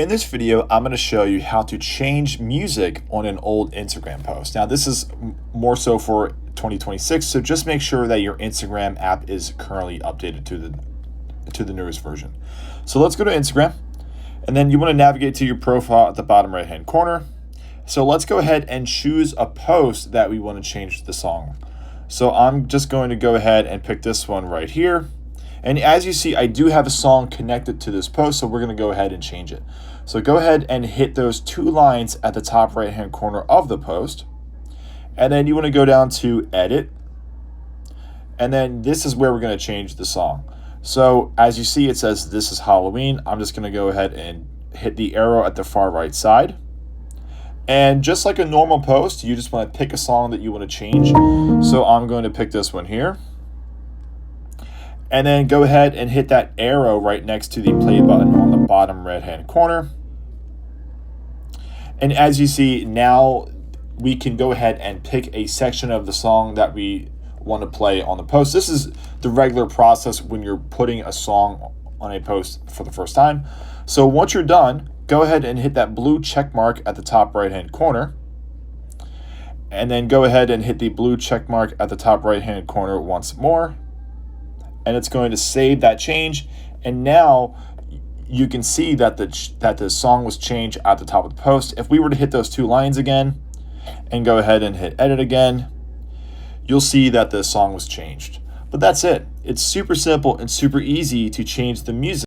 In this video, I'm going to show you how to change music on an old Instagram post. Now, this is more so for 2026, so just make sure that your Instagram app is currently updated to the newest version. So let's go to Instagram, and then you want to navigate to your profile at the bottom right-hand corner. So let's go ahead and choose a post that we want to change the song. So I'm just going to go ahead and pick this one right here. And as you see, I do have a song connected to this post, so we're going to go ahead and change it. So go ahead and hit those two lines at the top right-hand corner of the post. And then you want to go down to Edit. And then this is where we're going to change the song. So as you see, it says this is Halloween. I'm just going to go ahead and hit the arrow at the far right side. And just like a normal post, you just want to pick a song that you want to change. So I'm going to pick this one here. And then go ahead and hit that arrow right next to the play button on the bottom right-hand corner. And as you see, now we can go ahead and pick a section of the song that we want to play on the post. This is the regular process when you're putting a song on a post for the first time. So once you're done, go ahead and hit that blue check mark at the top right-hand corner. And then go ahead and hit the blue check mark at the top right-hand corner once more. And it's going to save that change. And now you can see that the song was changed at the top of the post. If we were to hit those two lines again and go ahead and hit edit again, you'll see that the song was changed. But that's it. It's super simple and super easy to change the music